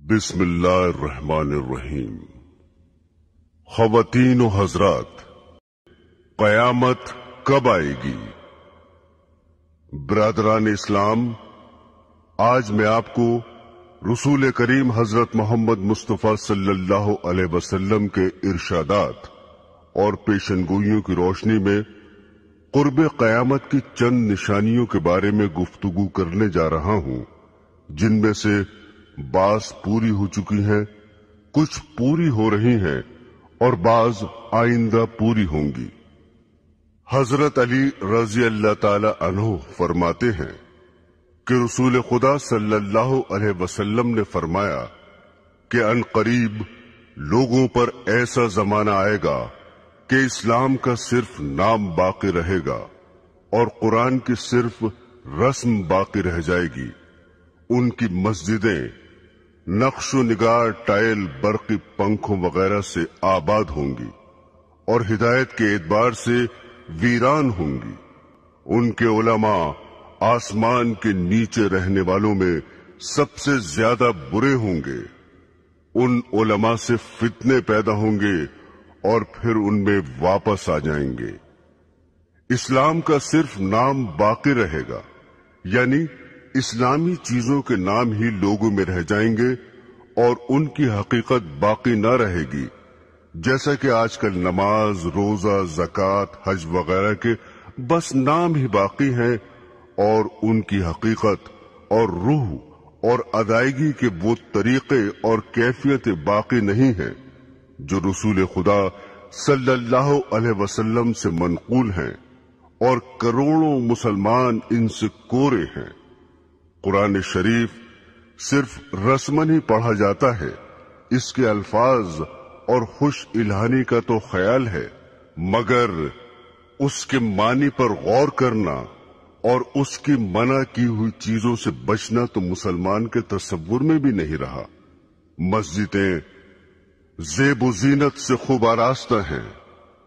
بسم اللہ الرحمن الرحیم۔ خواتین و حضرات، قیامت کب آئے گی؟ برادران اسلام، آج میں آپ کو رسول کریم حضرت محمد مصطفیٰ صلی اللہ علیہ وسلم کے ارشادات اور پیشن گوئیوں کی روشنی میں قرب قیامت کی چند نشانیوں کے بارے میں گفتگو کرنے جا رہا ہوں، جن میں سے بعض پوری ہو چکی ہیں، کچھ پوری ہو رہی ہیں اور بعض آئندہ پوری ہوں گی۔ حضرت علی رضی اللہ تعالی عنہ فرماتے ہیں کہ رسول خدا صلی اللہ علیہ وسلم نے فرمایا کہ ان قریب لوگوں پر ایسا زمانہ آئے گا کہ اسلام کا صرف نام باقی رہے گا اور قرآن کی صرف رسم باقی رہ جائے گی۔ ان کی مسجدیں نقش و نگار، ٹائل، برقی پنکھوں وغیرہ سے آباد ہوں گی اور ہدایت کے اعتبار سے ویران ہوں گی۔ ان کے علماء آسمان کے نیچے رہنے والوں میں سب سے زیادہ برے ہوں گے۔ ان علماء سے فتنے پیدا ہوں گے اور پھر ان میں واپس آ جائیں گے۔ اسلام کا صرف نام باقی رہے گا، یعنی اسلامی چیزوں کے نام ہی لوگوں میں رہ جائیں گے اور ان کی حقیقت باقی نہ رہے گی، جیسا کہ آج کل نماز، روزہ، زکوٰۃ، حج وغیرہ کے بس نام ہی باقی ہیں اور ان کی حقیقت اور روح اور ادائیگی کے وہ طریقے اور کیفیتیں باقی نہیں ہیں جو رسول خدا صلی اللہ علیہ وسلم سے منقول ہیں، اور کروڑوں مسلمان ان سے کورے ہیں۔ قرآن شریف صرف رسمن ہی پڑھا جاتا ہے، اس کے الفاظ اور خوش الہانی کا تو خیال ہے، مگر اس کے معنی پر غور کرنا اور اس کی منع کی ہوئی چیزوں سے بچنا تو مسلمان کے تصور میں بھی نہیں رہا۔ مسجدیں زیب و زینت سے خوب آراستہ ہیں،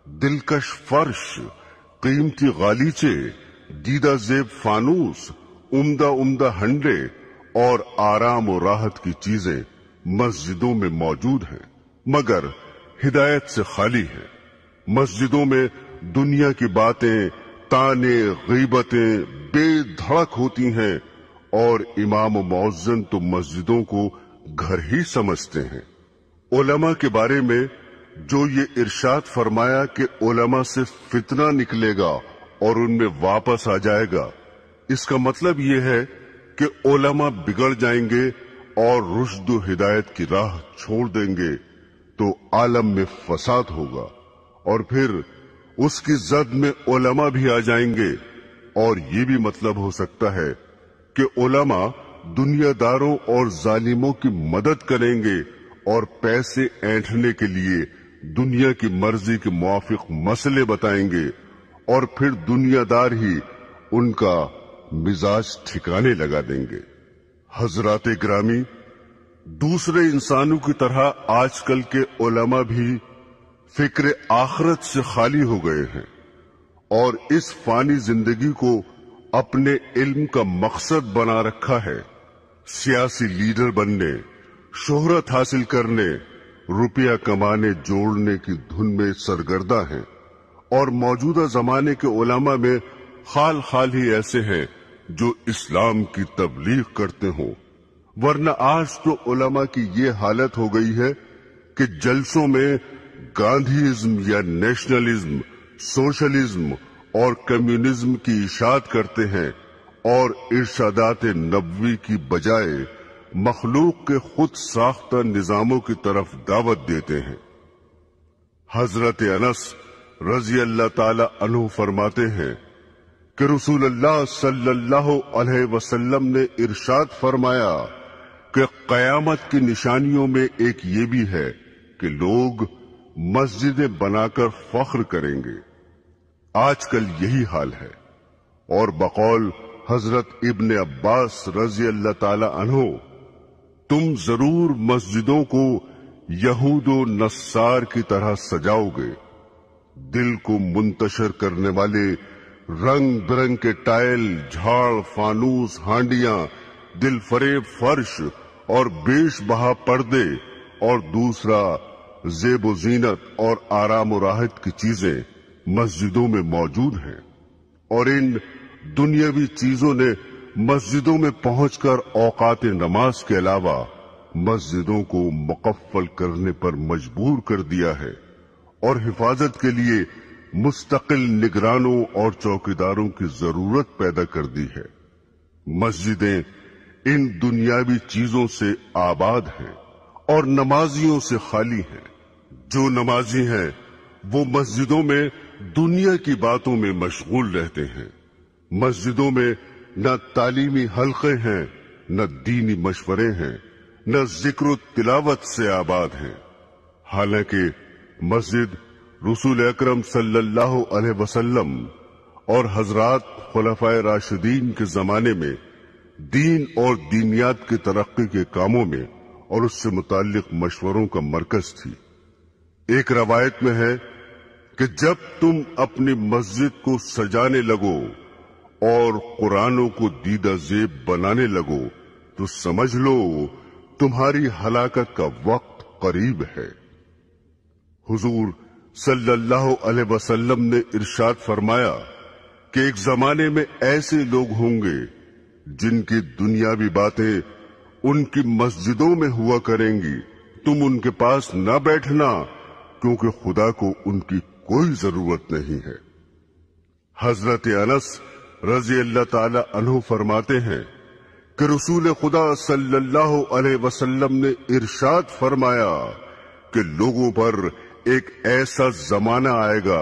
دلکش فرش، قیمتی غالیچے، دیدہ زیب فانوس، عمدہ ہنڈے اور آرام و راحت کی چیزیں مسجدوں میں موجود ہیں، مگر ہدایت سے خالی ہیں۔ مسجدوں میں دنیا کی باتیں، تانے، غیبتیں بے دھڑک ہوتی ہیں اور امام و مؤذن تو مسجدوں کو گھر ہی سمجھتے ہیں۔ علماء کے بارے میں جو یہ ارشاد فرمایا کہ علماء سے فتنہ نکلے گا اور ان میں واپس آ جائے گا، اس کا مطلب یہ ہے کہ علماء بگڑ جائیں گے اور رشد و ہدایت کی راہ چھوڑ دیں گے تو عالم میں فساد ہوگا، اور پھر اس کی زد میں علماء بھی آ جائیں گے، اور یہ بھی مطلب ہو سکتا ہے کہ علماء دنیا داروں اور ظالموں کی مدد کریں گے اور پیسے اینٹھنے کے لیے دنیا کی مرضی کے موافق مسئلے بتائیں گے، اور پھر دنیا دار ہی ان کا مزاج ٹھکانے لگا دیں گے۔ حضرات گرامی، دوسرے انسانوں کی طرح آج کل کے علماء بھی فکر آخرت سے خالی ہو گئے ہیں اور اس فانی زندگی کو اپنے علم کا مقصد بنا رکھا ہے۔ سیاسی لیڈر بننے، شہرت حاصل کرنے، روپیہ کمانے جوڑنے کی دھن میں سرگرداں ہیں، اور موجودہ زمانے کے علماء میں خال ہی ایسے ہیں جو اسلام کی تبلیغ کرتے ہوں، ورنہ آج تو علماء کی یہ حالت ہو گئی ہے کہ جلسوں میں گاندھیزم یا نیشنلزم، سوشلزم اور کمیونزم کی اشاعت کرتے ہیں اور ارشادات نبوی کی بجائے مخلوق کے خود ساختہ نظاموں کی طرف دعوت دیتے ہیں۔ حضرت انس رضی اللہ تعالی عنہ فرماتے ہیں کہ رسول اللہ صلی اللہ علیہ وسلم نے ارشاد فرمایا کہ قیامت کی نشانیوں میں ایک یہ بھی ہے کہ لوگ مسجدیں بنا کر فخر کریں گے۔ آج کل یہی حال ہے، اور بقول حضرت ابن عباس رضی اللہ تعالی عنہ، تم ضرور مسجدوں کو یہود و نصار کی طرح سجاؤ گے۔ دل کو منتشر کرنے والے رنگ برنگ کے ٹائل، جھاڑ، فانوس، ہانڈیاں، دل فریب فرش اور بیش بہا پردے اور دوسرا زیب و زینت اور آرام و راحت کی چیزیں مسجدوں میں موجود ہیں، اور ان دنیاوی چیزوں نے مسجدوں میں پہنچ کر اوقات نماز کے علاوہ مسجدوں کو مقفل کرنے پر مجبور کر دیا ہے اور حفاظت کے لیے مستقل نگرانوں اور چوکیداروں کی ضرورت پیدا کر دی ہے۔ مسجدیں ان دنیاوی چیزوں سے آباد ہیں اور نمازیوں سے خالی ہیں۔ جو نمازی ہیں وہ مسجدوں میں دنیا کی باتوں میں مشغول رہتے ہیں۔ مسجدوں میں نہ تعلیمی حلقے ہیں، نہ دینی مشورے ہیں، نہ ذکر و تلاوت سے آباد ہیں، حالانکہ مسجد رسول اکرم صلی اللہ علیہ وسلم اور حضرات خلفائے راشدین کے زمانے میں دین اور دینیات کی ترقی کے کاموں میں اور اس سے متعلق مشوروں کا مرکز تھی۔ ایک روایت میں ہے کہ جب تم اپنی مسجد کو سجانے لگو اور قرآنوں کو دیدہ زیب بنانے لگو تو سمجھ لو تمہاری ہلاکت کا وقت قریب ہے۔ حضور صلی اللہ علیہ وسلم نے ارشاد فرمایا کہ ایک زمانے میں ایسے لوگ ہوں گے جن کی دنیاوی باتیں ان کی مسجدوں میں ہوا کریں گی، تم ان کے پاس نہ بیٹھنا کیونکہ خدا کو ان کی کوئی ضرورت نہیں ہے۔ حضرت انس رضی اللہ تعالی عنہ فرماتے ہیں کہ رسول خدا صلی اللہ علیہ وسلم نے ارشاد فرمایا کہ لوگوں پر ایک ایسا زمانہ آئے گا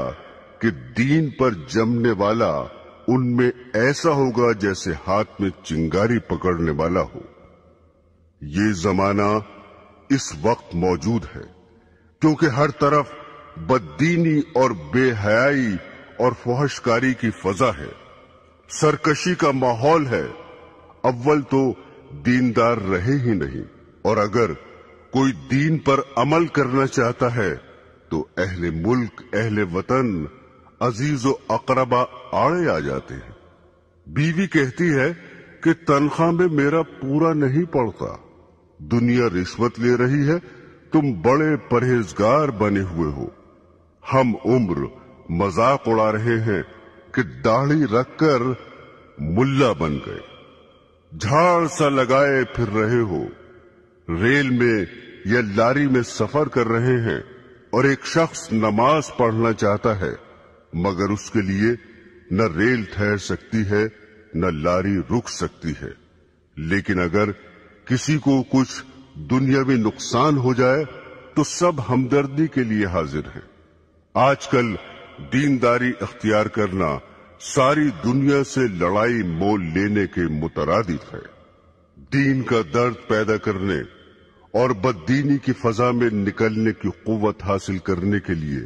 کہ دین پر جمنے والا ان میں ایسا ہوگا جیسے ہاتھ میں چنگاری پکڑنے والا ہو۔ یہ زمانہ اس وقت موجود ہے کیونکہ ہر طرف بددینی اور بے حیائی اور فحش کاری کی فضا ہے، سرکشی کا ماحول ہے۔ اول تو دیندار رہے ہی نہیں، اور اگر کوئی دین پر عمل کرنا چاہتا ہے تو اہل ملک، اہل وطن، عزیز و اقربا آڑے آ جاتے ہیں۔ بیوی کہتی ہے کہ تنخواہ میں میرا پورا نہیں پڑتا، دنیا رشوت لے رہی ہے، تم بڑے پرہیزگار بنے ہوئے ہو۔ ہم عمر مذاق اڑا رہے ہیں کہ داڑھی رکھ کر ملا بن گئے، جھاڑ سا لگائے پھر رہے ہو، ریل میں یا لاری میں سفر کر رہے ہیں اور ایک شخص نماز پڑھنا چاہتا ہے مگر اس کے لیے نہ ریل ٹھہر سکتی ہے نہ لاری رک سکتی ہے، لیکن اگر کسی کو کچھ دنیاوی نقصان ہو جائے تو سب ہمدردی کے لیے حاضر ہیں۔ آج کل دینداری اختیار کرنا ساری دنیا سے لڑائی مول لینے کے مترادف ہے۔ دین کا درد پیدا کرنے اور بددینی کی فضا میں نکلنے کی قوت حاصل کرنے کے لیے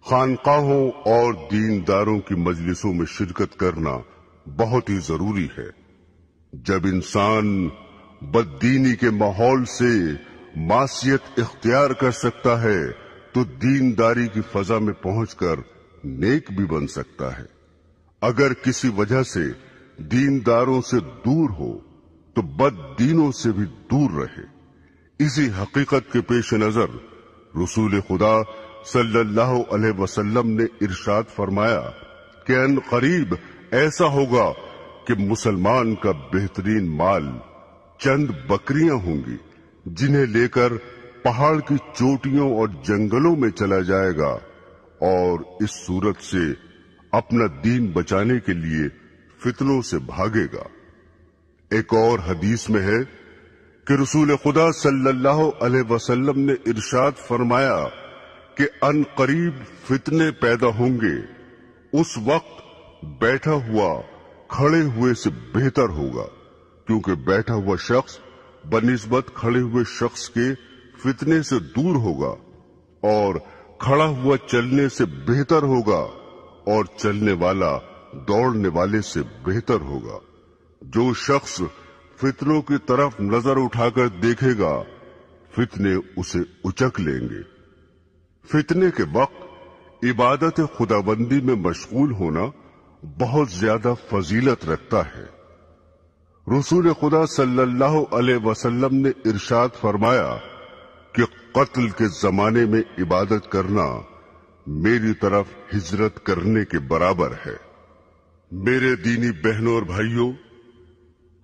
خانقاہوں اور دینداروں کی مجلسوں میں شرکت کرنا بہت ہی ضروری ہے۔ جب انسان بددینی کے ماحول سے معصیت اختیار کر سکتا ہے تو دینداری کی فضا میں پہنچ کر نیک بھی بن سکتا ہے۔ اگر کسی وجہ سے دینداروں سے دور ہو تو بد دینوں سے بھی دور رہے۔ اسی حقیقت کے پیش نظر رسول خدا صلی اللہ علیہ وسلم نے ارشاد فرمایا کہ ان قریب ایسا ہوگا کہ مسلمان کا بہترین مال چند بکریاں ہوں گی جنہیں لے کر پہاڑ کی چوٹیوں اور جنگلوں میں چلا جائے گا اور اس صورت سے اپنا دین بچانے کے لیے فتنوں سے بھاگے گا۔ ایک اور حدیث میں ہے کہ رسول خدا صلی اللہ علیہ وسلم نے ارشاد فرمایا کہ ان قریب فتنے پیدا ہوں گے، اس وقت بیٹھا ہوا کھڑے ہوئے سے بہتر ہوگا، کیونکہ بیٹھا ہوا شخص بنسبت کھڑے ہوئے شخص کے فتنے سے دور ہوگا، اور کھڑا ہوا چلنے سے بہتر ہوگا، اور چلنے والا دوڑنے والے سے بہتر ہوگا۔ جو شخص فتنوں کی طرف نظر اٹھا کر دیکھے گا فتنے اسے اچک لیں گے۔ فتنے کے وقت عبادت خداوندی میں مشغول ہونا بہت زیادہ فضیلت رکھتا ہے۔ رسول خدا صلی اللہ علیہ وسلم نے ارشاد فرمایا کہ قتل کے زمانے میں عبادت کرنا میری طرف ہجرت کرنے کے برابر ہے۔ میرے دینی بہنوں اور بھائیوں،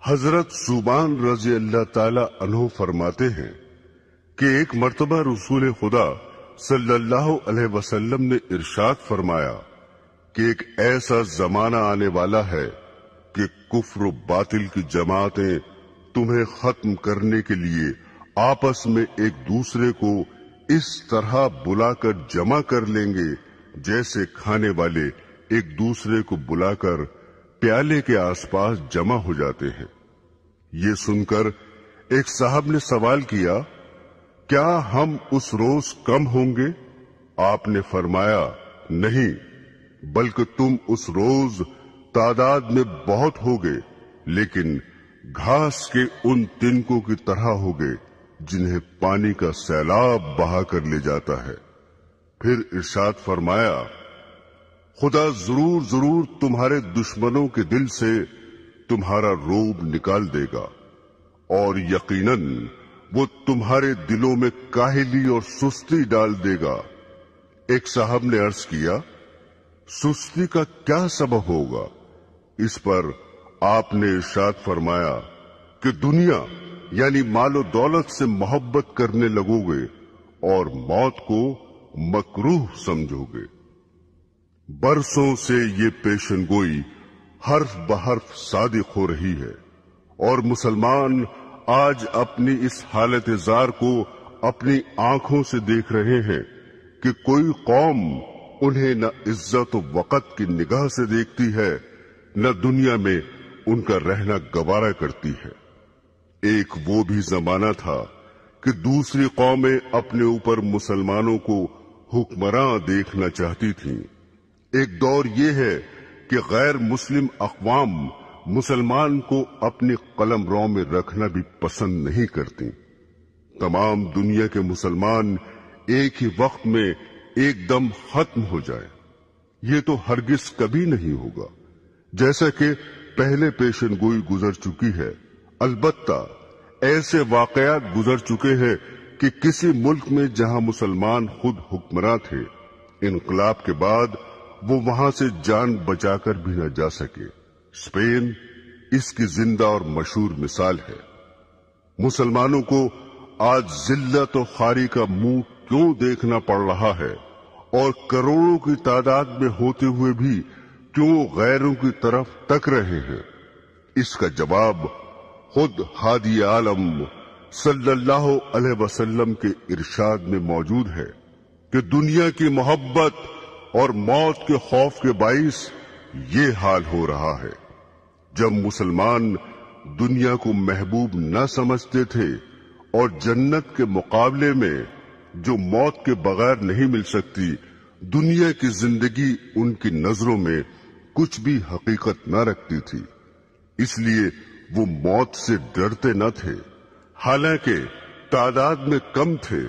حضرت ثوبان رضی اللہ تعالی عنہ فرماتے ہیں کہ ایک مرتبہ رسول خدا صلی اللہ علیہ وسلم نے ارشاد فرمایا کہ ایک ایسا زمانہ آنے والا ہے کہ کفر و باطل کی جماعتیں تمہیں ختم کرنے کے لیے آپس میں ایک دوسرے کو اس طرح بلا کر جمع کر لیں گے جیسے کھانے والے ایک دوسرے کو بلا کر پیالے کے آس پاس جمع ہو جاتے ہیں۔ یہ سن کر ایک صاحب نے سوال کیا، کیا ہم اس روز کم ہوں گے؟ آپ نے فرمایا، نہیں، بلکہ تم اس روز تعداد میں بہت ہوگے، لیکن گھاس کے ان تنکوں کی طرح ہوگے جنہیں پانی کا سیلاب بہا کر لے جاتا ہے۔ پھر ارشاد فرمایا، خدا ضرور ضرور تمہارے دشمنوں کے دل سے تمہارا روب نکال دے گا، اور یقیناً وہ تمہارے دلوں میں کاہلی اور سستی ڈال دے گا۔ ایک صاحب نے عرض کیا، سستی کا کیا سبب ہوگا؟ اس پر آپ نے ارشاد فرمایا کہ دنیا یعنی مال و دولت سے محبت کرنے لگو گے اور موت کو مکروہ سمجھو گے۔ برسوں سے یہ پیشن گوئی حرف بحرف صادق ہو رہی ہے، اور مسلمان آج اپنی اس حالت زار کو اپنی آنکھوں سے دیکھ رہے ہیں کہ کوئی قوم انہیں نہ عزت و وقت کی نگاہ سے دیکھتی ہے، نہ دنیا میں ان کا رہنا گوارا کرتی ہے۔ ایک وہ بھی زمانہ تھا کہ دوسری قومیں اپنے اوپر مسلمانوں کو حکمراں دیکھنا چاہتی تھیں۔ ایک دور یہ ہے کہ غیر مسلم اقوام مسلمان کو اپنی قلم رو میں رکھنا بھی پسند نہیں کرتی۔ تمام دنیا کے مسلمان ایک ہی وقت میں ایک دم ختم ہو جائے، یہ تو ہرگز کبھی نہیں ہوگا، جیسا کہ پہلے پیشن گوئی گزر چکی ہے۔ البتہ ایسے واقعات گزر چکے ہیں کہ کسی ملک میں جہاں مسلمان خود حکمراں تھے، انقلاب کے بعد وہ وہاں سے جان بچا کر بھی نہ جا سکے۔ اسپین اس کی زندہ اور مشہور مثال ہے۔ مسلمانوں کو آج ذلت و خواری کا منہ کیوں دیکھنا پڑ رہا ہے، اور کروڑوں کی تعداد میں ہوتے ہوئے بھی کیوں غیروں کی طرف تک رہے ہیں؟ اس کا جواب خود ہادی عالم صلی اللہ علیہ وسلم کے ارشاد میں موجود ہے کہ دنیا کی محبت اور موت کے خوف کے باعث یہ حال ہو رہا ہے۔ جب مسلمان دنیا کو محبوب نہ سمجھتے تھے اور جنت کے مقابلے میں جو موت کے بغیر نہیں مل سکتی، دنیا کی زندگی ان کی نظروں میں کچھ بھی حقیقت نہ رکھتی تھی، اس لیے وہ موت سے ڈرتے نہ تھے۔ حالانکہ تعداد میں کم تھے،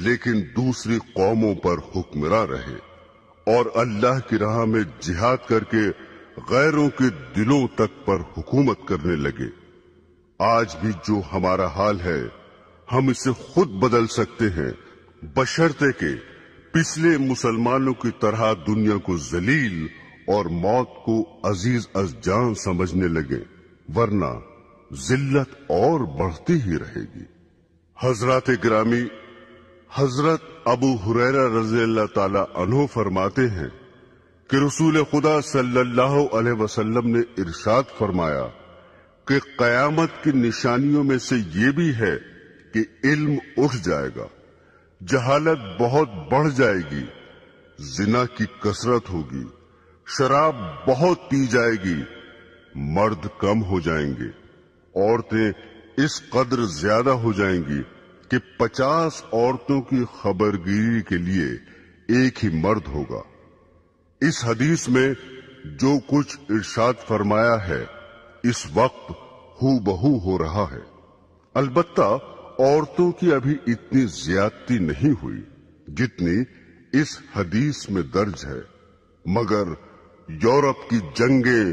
لیکن دوسری قوموں پر حکمراں رہے اور اللہ کی راہ میں جہاد کر کے غیروں کے دلوں تک پر حکومت کرنے لگے۔ آج بھی جو ہمارا حال ہے ہم اسے خود بدل سکتے ہیں، بشرطے کہ پچھلے مسلمانوں کی طرح دنیا کو ذلیل اور موت کو عزیز از جان سمجھنے لگے، ورنہ ذلت اور بڑھتی ہی رہے گی۔ حضرات گرامی، حضرت ابو ہریرہ رضی اللہ تعالی عنہ فرماتے ہیں کہ رسول خدا صلی اللہ علیہ وسلم نے ارشاد فرمایا کہ قیامت کی نشانیوں میں سے یہ بھی ہے کہ علم اٹھ جائے گا، جہالت بہت بڑھ جائے گی، زنا کی کثرت ہوگی، شراب بہت پی جائے گی، مرد کم ہو جائیں گے، عورتیں اس قدر زیادہ ہو جائیں گی کہ 50 عورتوں کی خبرگیری کے لیے ایک ہی مرد ہوگا۔ اس حدیث میں جو کچھ ارشاد فرمایا ہے اس وقت ہو بہو ہو رہا ہے۔ البتہ عورتوں کی ابھی اتنی زیادتی نہیں ہوئی جتنی اس حدیث میں درج ہے، مگر یورپ کی جنگیں،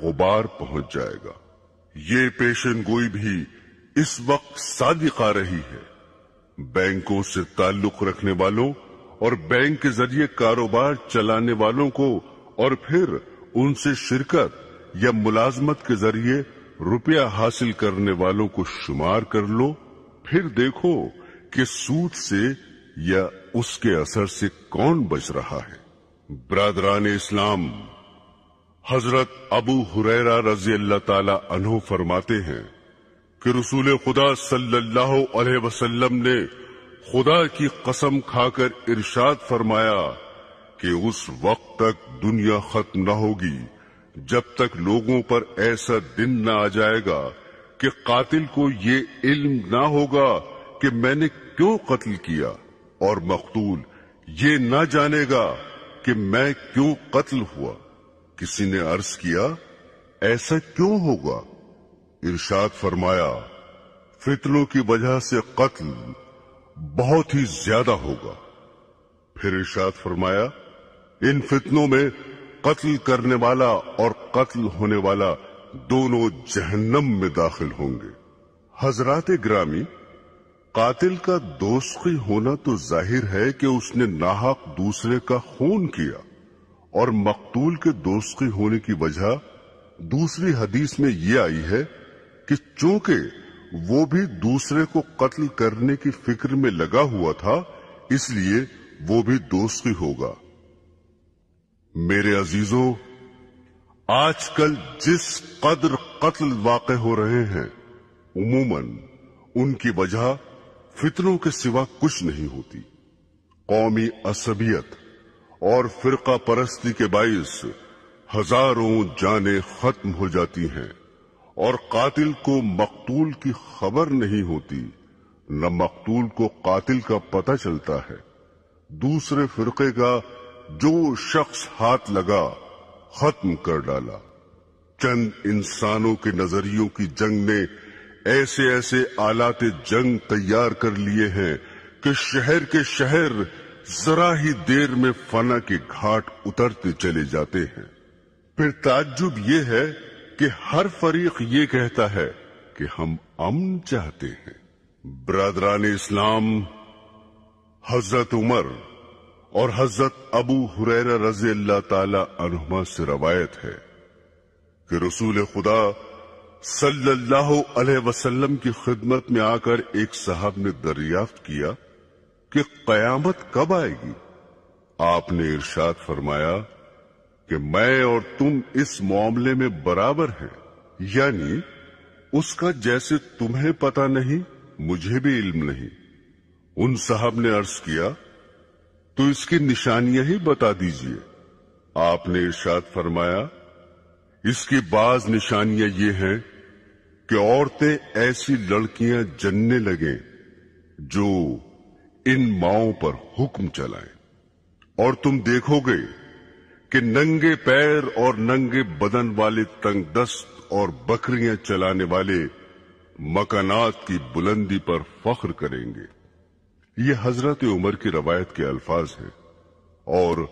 غبار پہنچ جائے گا۔ یہ پیشن گوئی بھی اس وقت صادق آ رہی ہے۔ بینکوں سے تعلق رکھنے والوں اور بینک کے ذریعے کاروبار چلانے والوں کو اور پھر ان سے شرکت یا ملازمت کے ذریعے روپیہ حاصل کرنے والوں کو شمار کر لو، پھر دیکھو کہ سود سے یا اس کے اثر سے کون بچ رہا ہے۔ برادران اسلام، حضرت ابو ہریرہ رضی اللہ تعالی عنہ فرماتے ہیں کہ رسول خدا صلی اللہ علیہ وسلم نے خدا کی قسم کھا کر ارشاد فرمایا کہ اس وقت تک دنیا ختم نہ ہوگی جب تک لوگوں پر ایسا دن نہ آ جائے گا کہ قاتل کو یہ علم نہ ہوگا کہ میں نے کیوں قتل کیا، اور مقتول یہ نہ جانے گا کہ میں کیوں قتل ہوا۔ کسی نے عرض کیا ایسا کیوں ہوگا؟ ارشاد فرمایا فتنوں کی وجہ سے قتل بہت ہی زیادہ ہوگا۔ پھر ارشاد فرمایا ان فتنوں میں قتل کرنے والا اور قتل ہونے والا دونوں جہنم میں داخل ہوں گے۔ حضرات گرامی، قاتل کا دوستی ہونا تو ظاہر ہے کہ اس نے ناحق دوسرے کا خون کیا، اور مقتول کے دوستی ہونے کی وجہ دوسری حدیث میں یہ آئی ہے کہ چونکہ وہ بھی دوسرے کو قتل کرنے کی فکر میں لگا ہوا تھا اس لیے وہ بھی دوستی ہوگا۔ میرے عزیزوں، آج کل جس قدر قتل واقع ہو رہے ہیں عموماً ان کی وجہ فتنوں کے سوا کچھ نہیں ہوتی۔ قومی عصبیت اور فرقہ پرستی کے باعث ہزاروں جانیں ختم ہو جاتی ہیں، اور قاتل کو مقتول کی خبر نہیں ہوتی، نہ مقتول کو قاتل کا پتہ چلتا ہے۔ دوسرے فرقے کا جو شخص ہاتھ لگا ختم کر ڈالا۔ چند انسانوں کے نظریوں کی جنگ نے ایسے ایسے آلات جنگ تیار کر لیے ہیں کہ شہر کے شہر ذرا ہی دیر میں فنا کے گھاٹ اترتے چلے جاتے ہیں۔ پھر تعجب یہ ہے کہ ہر فریق یہ کہتا ہے کہ ہم امن چاہتے ہیں۔ برادران اسلام، حضرت عمر اور حضرت ابو ہریرہ رضی اللہ تعالی عنہما سے روایت ہے کہ رسول خدا صلی اللہ علیہ وسلم کی خدمت میں آ کر ایک صاحب نے دریافت کیا کہ قیامت کب آئے گی؟ آپ نے ارشاد فرمایا کہ میں اور تم اس معاملے میں برابر ہیں، یعنی اس کا جیسے تمہیں پتہ نہیں مجھے بھی علم نہیں۔ ان صاحب نے عرض کیا تو اس کی نشانیاں ہی بتا دیجئے۔ آپ نے ارشاد فرمایا اس کی بعض نشانیاں یہ ہیں کہ عورتیں ایسی لڑکیاں جننے لگیں جو ان ماؤں پر حکم چلائیں، اور تم دیکھو گے کہ ننگے پیر اور ننگے بدن والے تنگ دست اور بکریاں چلانے والے مکانات کی بلندی پر فخر کریں گے۔ یہ حضرت عمر کی روایت کے الفاظ ہیں، اور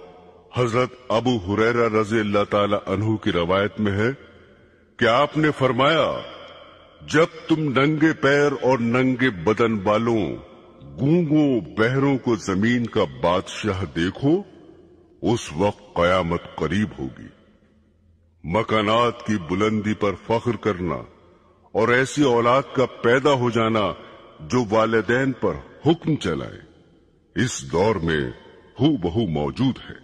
حضرت ابو ہریرہ رضی اللہ تعالی عنہ کی روایت میں ہے کہ آپ نے فرمایا جب تم ننگے پیر اور ننگے بدن والوں گونگوں بہروں کو زمین کا بادشاہ دیکھو اس وقت قیامت قریب ہوگی۔ مکانات کی بلندی پر فخر کرنا اور ایسی اولاد کا پیدا ہو جانا جو والدین پر حکم چلائے اس دور میں ہو بہو موجود ہے۔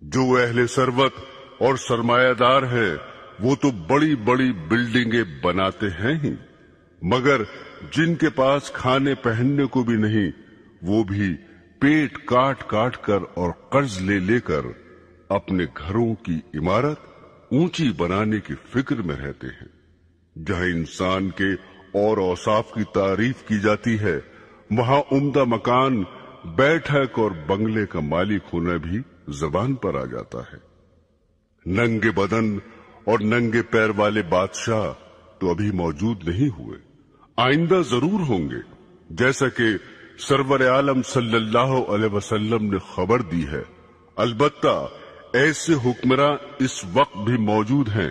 جو اہل ثروت اور سرمایہ دار ہے وہ تو بڑی بڑی بلڈنگیں بناتے ہیں ہی، مگر جن کے پاس کھانے پہننے کو بھی نہیں وہ بھی پیٹ کاٹ کاٹ کر اور قرض لے لے کر اپنے گھروں کی عمارت اونچی بنانے کی فکر میں رہتے ہیں۔ جہاں انسان کے اور اوصاف کی تعریف کی جاتی ہے وہاں عمدہ مکان، بیٹھک اور بنگلے کا مالک ہونا بھی زبان پر آ جاتا ہے۔ ننگے بدن اور ننگے پیر والے بادشاہ تو ابھی موجود نہیں ہوئے، آئندہ ضرور ہوں گے، جیسا کہ سرور عالم صلی اللہ علیہ وسلم نے خبر دی ہے۔ البتہ ایسے حکمراں اس وقت بھی موجود ہیں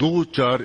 2-4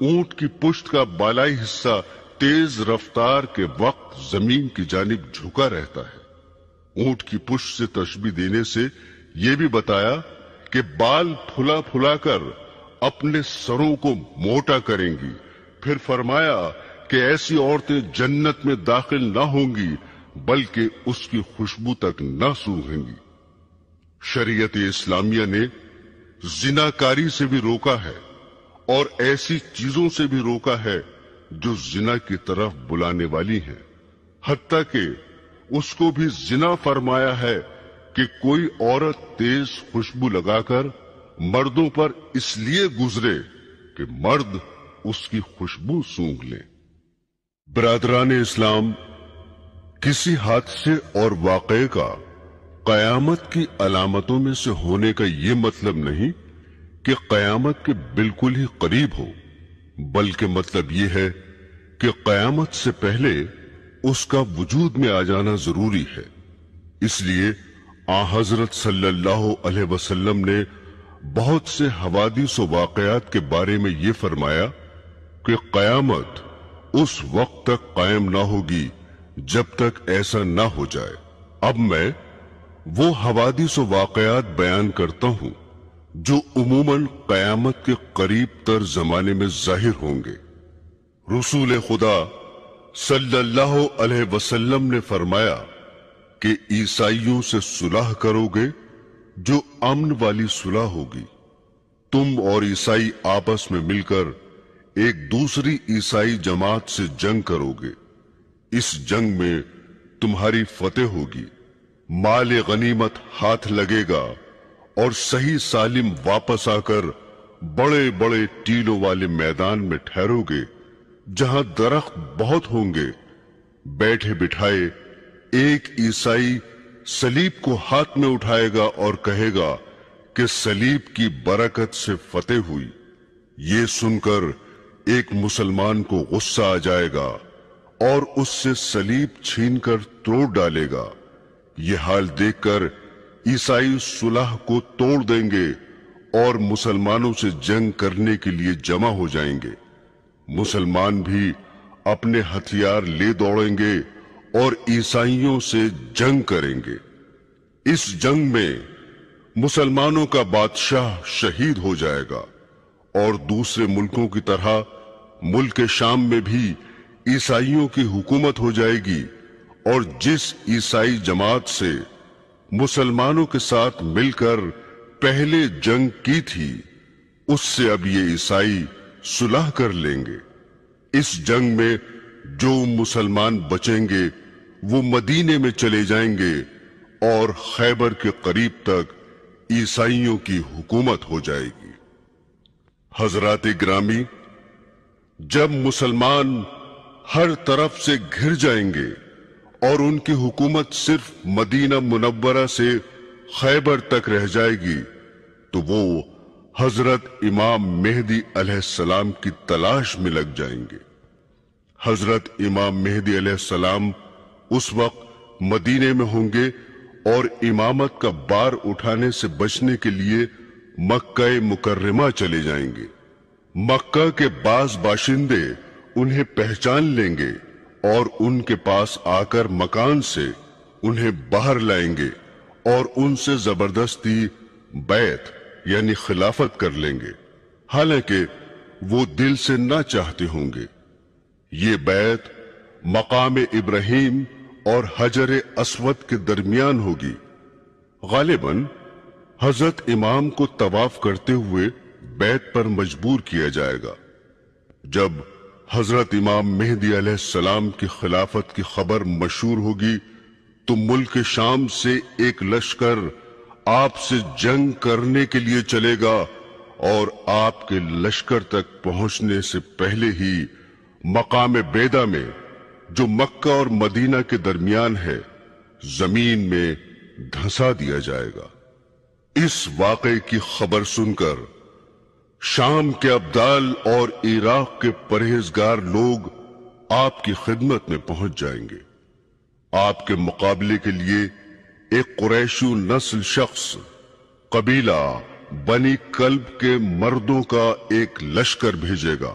اونٹ کی پشت کا بالائی حصہ تیز رفتار کے وقت زمین کی جانب جھکا رہتا ہے۔ اونٹ کی پشت سے تشبیہ دینے سے یہ بھی بتایا کہ بال پھلا پھلا کر اپنے سروں کو موٹا کریں گی۔ پھر فرمایا کہ ایسی عورتیں جنت میں داخل نہ ہوں گی بلکہ اس کی خوشبو تک نہ سونگھیں گی۔ شریعت اسلامیہ نے زناکاری سے بھی روکا ہے اور ایسی چیزوں سے بھی روکا ہے جو زنا کی طرف بلانے والی ہیں، حتیٰ کہ اس کو بھی زنا فرمایا ہے کہ کوئی عورت تیز خوشبو لگا کر مردوں پر اس لیے گزرے کہ مرد اس کی خوشبو سونگھ لیں۔ برادران اسلام، کسی حادثے اور واقعے کا قیامت کی علامتوں میں سے ہونے کا یہ مطلب نہیں کہ قیامت کے بالکل ہی قریب ہو، بلکہ مطلب یہ ہے کہ قیامت سے پہلے اس کا وجود میں آ جانا ضروری ہے۔ اس لیے آن حضرت صلی اللہ علیہ وسلم نے بہت سے حوادث و واقعات کے بارے میں یہ فرمایا کہ قیامت اس وقت تک قائم نہ ہوگی جب تک ایسا نہ ہو جائے۔ اب میں وہ حوادث و واقعات بیان کرتا ہوں جو عموماً قیامت کے قریب تر زمانے میں ظاہر ہوں گے۔ رسول خدا صلی اللہ علیہ وسلم نے فرمایا کہ عیسائیوں سے صلح کرو گے جو امن والی صلح ہوگی۔ تم اور عیسائی آپس میں مل کر ایک دوسری عیسائی جماعت سے جنگ کرو گے۔ اس جنگ میں تمہاری فتح ہوگی، مال غنیمت ہاتھ لگے گا اور صحیح سالم واپس آ کر بڑے بڑے ٹیلوں والے میدان میں ٹھہرو گے جہاں درخت بہت ہوں گے۔ بیٹھے بٹھائے ایک عیسائی صلیب کو ہاتھ میں اٹھائے گا اور کہے گا کہ صلیب کی برکت سے فتح ہوئی۔ یہ سن کر ایک مسلمان کو غصہ آ جائے گا اور اس سے صلیب چھین کر توڑ ڈالے گا۔ یہ حال دیکھ کر عیسائی صلح کو توڑ دیں گے اور مسلمانوں سے جنگ کرنے کے لیے جمع ہو جائیں گے۔ مسلمان بھی اپنے ہتھیار لے دوڑیں گے اور عیسائیوں سے جنگ کریں گے۔ اس جنگ میں مسلمانوں کا بادشاہ شہید ہو جائے گا اور دوسرے ملکوں کی طرح ملک شام میں بھی عیسائیوں کی حکومت ہو جائے گی، اور جس عیسائی جماعت سے مسلمانوں کے ساتھ مل کر پہلے جنگ کی تھی اس سے اب یہ عیسائی صلح کر لیں گے۔ اس جنگ میں جو مسلمان بچیں گے وہ مدینے میں چلے جائیں گے اور خیبر کے قریب تک عیسائیوں کی حکومت ہو جائے گی۔ حضرات گرامی، جب مسلمان ہر طرف سے گھر جائیں گے اور ان کی حکومت صرف مدینہ منورہ سے خیبر تک رہ جائے گی تو وہ حضرت امام مہدی علیہ السلام کی تلاش میں لگ جائیں گے۔ حضرت امام مہدی علیہ السلام اس وقت مدینے میں ہوں گے اور امامت کا بار اٹھانے سے بچنے کے لیے مکہ مکرمہ چلے جائیں گے۔ مکہ کے بعض باشندے انہیں پہچان لیں گے اور ان کے پاس آ کر مکان سے انہیں باہر لائیں گے اور ان سے زبردستی بیعت یعنی خلافت کر لیں گے، حالانکہ وہ دل سے نہ چاہتے ہوں گے۔ یہ بیعت مقام ابراہیم اور حجر اسود کے درمیان ہوگی۔ غالباً حضرت امام کو طواف کرتے ہوئے بیعت پر مجبور کیا جائے گا۔ جب حضرت امام مہدی علیہ السلام کی خلافت کی خبر مشہور ہوگی تو ملک شام سے ایک لشکر آپ سے جنگ کرنے کے لیے چلے گا اور آپ کے لشکر تک پہنچنے سے پہلے ہی مقام بیدا میں جو مکہ اور مدینہ کے درمیان ہے زمین میں دھنسا دیا جائے گا۔ اس واقعے کی خبر سن کر شام کے ابدال اور عراق کے پرہیزگار لوگ آپ کی خدمت میں پہنچ جائیں گے۔ آپ کے مقابلے کے لیے ایک قریشی نسل شخص قبیلہ بنی کلب کے مردوں کا ایک لشکر بھیجے گا۔